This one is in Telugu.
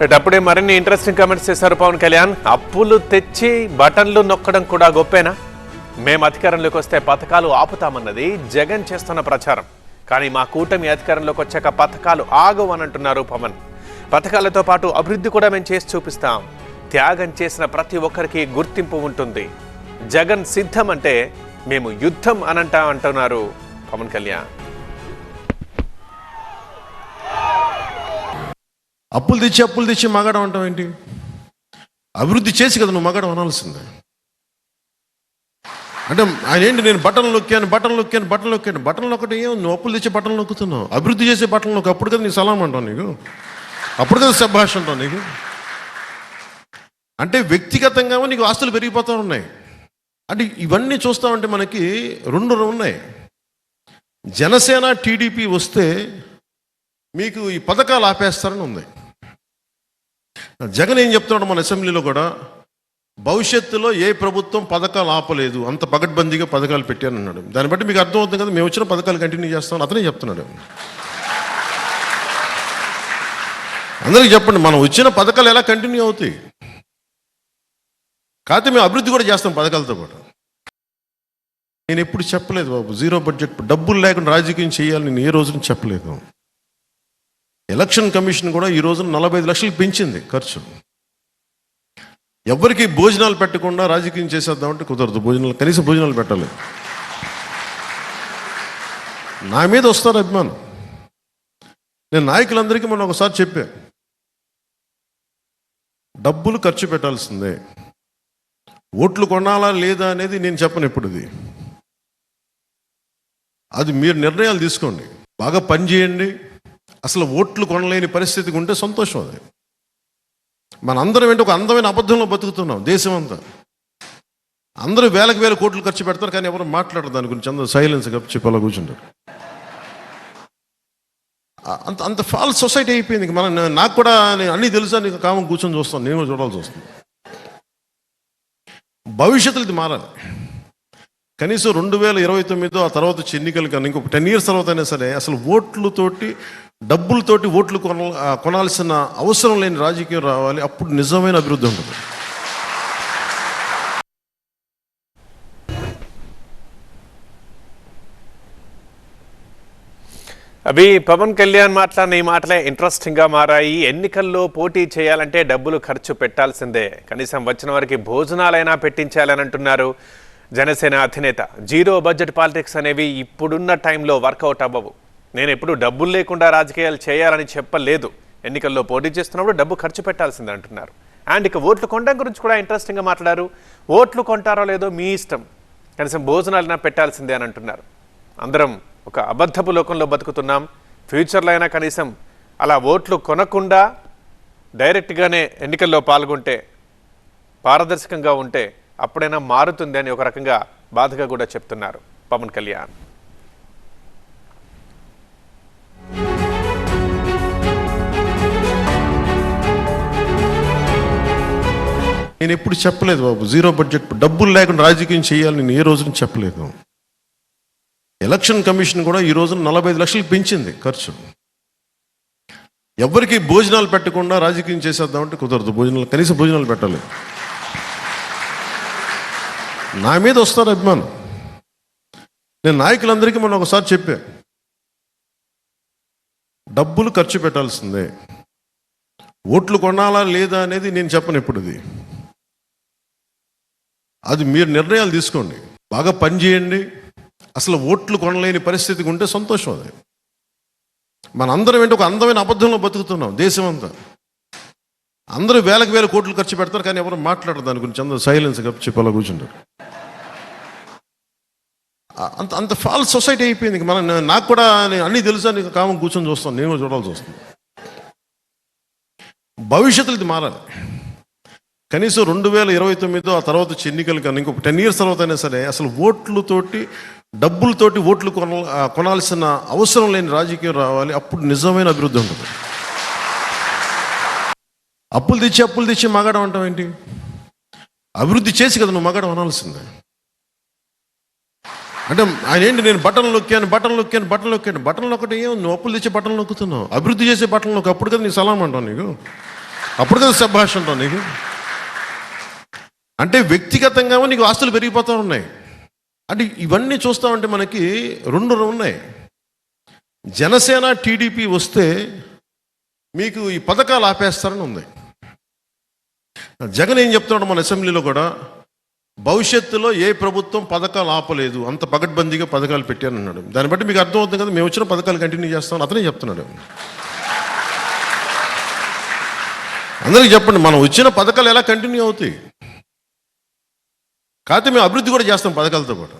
అప్పుడే మరిన్ని ఇంట్రెస్టింగ్ కామెంట్స్ చేశారు పవన్ కళ్యాణ్. అప్పులు తెచ్చి బటన్లు నొక్కడం కూడా గొప్పేనా? మేము అధికారంలోకి వస్తే పథకాలు ఆపుతామన్నది జగన్ చేస్తున్న ప్రచారం. కానీ మా కూటమి అధికారంలోకి వచ్చాక పథకాలు ఆగవనంటున్నారు పవన్. పథకాలతో పాటు అభివృద్ధి కూడా మేము చేసి చూపిస్తాం. త్యాగం చేసిన ప్రతి ఒక్కరికి గుర్తింపు ఉంటుంది. జగన్ సిద్ధం అంటే మేము యుద్ధం అంటున్నారు పవన్ కళ్యాణ్. అప్పులు తెచ్చి మగాడం అంటావు ఏంటి? అభివృద్ధి చేసి కదా నువ్వు మగాడం అనాల్సిందే. అంటే ఆయన ఏంటి, నేను బటన్లు నొక్కాను ఒకటి ఏం నువ్వు అప్పులు తెచ్చే బటన్లు నొక్కుతున్నావు, అభివృద్ధి చేసే బటన్లు నొక్కు. అప్పుడు కదా నీకు సలాం అంటావు, నీకు అప్పుడు కదా శభాష్ అంటావు నీకు. అంటే వ్యక్తిగతంగా నీకు ఆస్తులు పెరిగిపోతూ ఉన్నాయి. అంటే ఇవన్నీ చూస్తామంటే మనకి రెండు ఉన్నాయి. జనసేన టీడీపీ వస్తే మీకు ఈ పథకాలు ఆపేస్తారని ఉంది. జగన్ ఏం చెప్తున్నాడు మన అసెంబ్లీలో కూడా, భవిష్యత్తులో ఏ ప్రభుత్వం పథకాలు ఆపలేదు, అంత పగడ్బందీగా పథకాలు పెట్టాను అన్నాడు. దాన్ని బట్టి మీకు అర్థమవుతుంది కదా మేము వచ్చిన పథకాలు కంటిన్యూ చేస్తామని అతనే చెప్తున్నాడు. అందరికీ చెప్పండి, మనం వచ్చిన పథకాలు ఎలా కంటిన్యూ అవుతాయి? కాకపోతే మేము అభివృద్ధి కూడా చేస్తాం పథకాలతో పాటు. నేను ఎప్పుడు చెప్పలేదు బాబు, జీరో బడ్జెట్ డబ్బులు లేకుండా రాజకీయం చేయాలని నేను ఏ రోజున చెప్పలేదు. ఎలక్షన్ కమిషన్ కూడా ఈ రోజున 45 లక్షలు పెంచింది ఖర్చు. ఎవరికి భోజనాలు పెట్టకుండా రాజకీయం చేసేద్దామంటే కుదరదు. కనీసం భోజనాలు పెట్టాలి. నా మీద వస్తారు అభిమానం. నేను నాయకులందరికీ మొన్న ఒకసారి చెప్పా, డబ్బులు ఖర్చు పెట్టాల్సిందే, ఓట్లు కొనాలా లేదా అనేది నేను చెప్పను. ఎప్పుడుది అది మీరు నిర్ణయాలు తీసుకోండి. బాగా పని చేయండి. అసలు ఓట్లు కొనలేని పరిస్థితికి ఉంటే సంతోషం. అది మనందరం ఏంటి, ఒక అందమైన అబద్ధంలో బతుకుతున్నాం. దేశం అంతా అందరూ వేల కోట్లు ఖర్చు పెడతారు, కానీ ఎవరు మాట్లాడరు దాని గురించి. అందరూ సైలెన్స్ చెప్పి అలా కూర్చుంటారు. అంత ఫాల్స్ సొసైటీ అయిపోయింది. నాకు కూడా అన్నీ తెలుసా, నీకు కామం కూర్చొని చూస్తాను, నేను చూడాల్సి వస్తుంది. భవిష్యత్తులో ఇది మారాలి. కనీసం 2029 ఆ తర్వాత వచ్చే ఎన్నికలు కానీ ఇంకొక 10 years తర్వాత అయినా సరే అసలు డబ్బులతోటి ఓట్లు కొనాల్సిన అవసరం లేని రాజకీయం రావాలి. అప్పుడు నిజమైన అభివృద్ధి ఉంటుంది. అవి పవన్ కళ్యాణ్ మాట్లాడిన ఈ మాటలే ఇంట్రెస్టింగ్గా మారాయి. ఎన్నికల్లో పోటీ చేయాలంటే డబ్బులు ఖర్చు పెట్టాల్సిందే, కనీసం వచ్చిన వారికి భోజనాలైనా పెట్టించాలని అంటున్నారు జనసేన అధినేత. జీరో బడ్జెట్ పాలిటిక్స్ అనేవి ఇప్పుడున్న టైంలో వర్కౌట్ అవ్వవు. నేను ఎప్పుడు డబ్బులు లేకుండా రాజకీయాలు చేయాలని చెప్పలేదు. ఎన్నికల్లో పోటీ చేస్తున్నప్పుడు డబ్బు ఖర్చు పెట్టాల్సిందే అంటున్నారు. అండ్ ఇక ఓట్లు కొనడం గురించి కూడా ఇంట్రెస్టింగ్గా మాట్లాడారు. ఓట్లు కొంటారో లేదో మీ ఇష్టం, కనీసం భోజనాలైనా పెట్టాల్సిందే అని అంటున్నారు. అందరం ఒక అబద్ధపు లోకంలో బతుకుతున్నాం. ఫ్యూచర్లో అయినా కనీసం అలా ఓట్లు కొనకుండా డైరెక్ట్గానే ఎన్నికల్లో పాల్గొంటే, పారదర్శకంగా ఉంటే అప్పుడైనా మారుతుంది అని ఒక రకంగా బాధగా కూడా చెప్తున్నారు పవన్ కళ్యాణ్. నేను ఎప్పుడు చెప్పలేదు బాబు, జీరో బడ్జెట్ డబ్బులు లేకుండా రాజకీయం చేయాలని నేను ఏ రోజున చెప్పలేదు. ఎలక్షన్ కమిషన్ కూడా ఈ రోజున 45 లక్షలు పెంచింది ఖర్చు. ఎవరికి భోజనాలు పెట్టకుండా రాజకీయం చేసేద్దామంటే కుదరదు. కనీసం భోజనాలు పెట్టాలి. నా మీద వస్తారు అభిమానం. నేను నాయకులందరికీ మొన్న ఒకసారి చెప్పా, డబ్బులు ఖర్చు పెట్టాల్సిందే, ఓట్లు కొనాలా లేదా అనేది నేను చెప్పను. ఎప్పుడుది అది మీరు నిర్ణయాలు తీసుకోండి. బాగా పని చేయండి. అసలు ఓట్లు కొనలేని పరిస్థితికి ఉంటే సంతోషం. అది మనందరం ఏంటి, ఒక అందమైన అబద్ధంలో బతుకుతున్నాం. దేశం అంతా అందరూ వేల కోట్లు ఖర్చు పెడతారు, కానీ ఎవరు మాట్లాడరు దాని గురించి. అందరూ సైలెన్స్ చెప్పి అలా కూర్చుంటారు. అంత ఫాల్స్ సొసైటీ అయిపోయింది. నాకు కూడా అన్నీ తెలుసా, నీకు కామం కూర్చొని చూస్తాను, నేను చూడాల్సి వస్తుంది. భవిష్యత్తులో ఇది మారాలి. కనీసం 2029 ఆ తర్వాత వచ్చే ఎన్నికలు కానీ ఇంకొక 10 years తర్వాత అయినా సరే అసలు డబ్బులతోటి ఓట్లు కొనాల్సిన అవసరం లేని రాజకీయం రావాలి. అప్పుడు నిజమైన అభివృద్ధి ఉంటుంది. అప్పులు తెచ్చి మగాడం అంటావు ఏంటి? అభివృద్ధి చేసి కదా నువ్వు మగాడం అనాల్సిందే. అంటే ఆయన ఏంటి, నేను బటన్లు నొక్కాను ఒకటి ఏం నువ్వు అప్పులు తెచ్చే బటన్లు నొక్కుతున్నావు, అభివృద్ధి చేసే బటన్లు నొక్కు. అప్పుడు కదా నీకు సలాం అంటావు. నీకు అప్పుడు కదా శభాష్ అంటావు నీకు. అంటే వ్యక్తిగతంగా నీకు ఆస్తులు పెరిగిపోతూ ఉన్నాయి. అంటే ఇవన్నీ చూస్తూ ఉంటే మనకి రెండు ఉన్నాయి. జనసేన టీడీపీ వస్తే మీకు ఈ పథకాలు ఆపేస్తారని ఉంది. జగన్ ఏం చెప్తున్నాడు మన అసెంబ్లీలో కూడా, భవిష్యత్తులో ఏ ప్రభుత్వం పథకాలు ఆపలేదు, అంత పగడ్బందీగా పథకాలు పెట్టానన్నాడు. దాన్ని బట్టి మీకు అర్థమవుతుంది కదా మేము వచ్చిన పథకాలు కంటిన్యూ చేస్తామని అతనే చెప్తున్నాడు. అందరికీ చెప్పండి, మనం వచ్చిన పథకాలు ఎలా కంటిన్యూ అవుతాయి, కాకపోతే మేము అభివృద్ధి కూడా చేస్తాం పథకాలతో పాటు.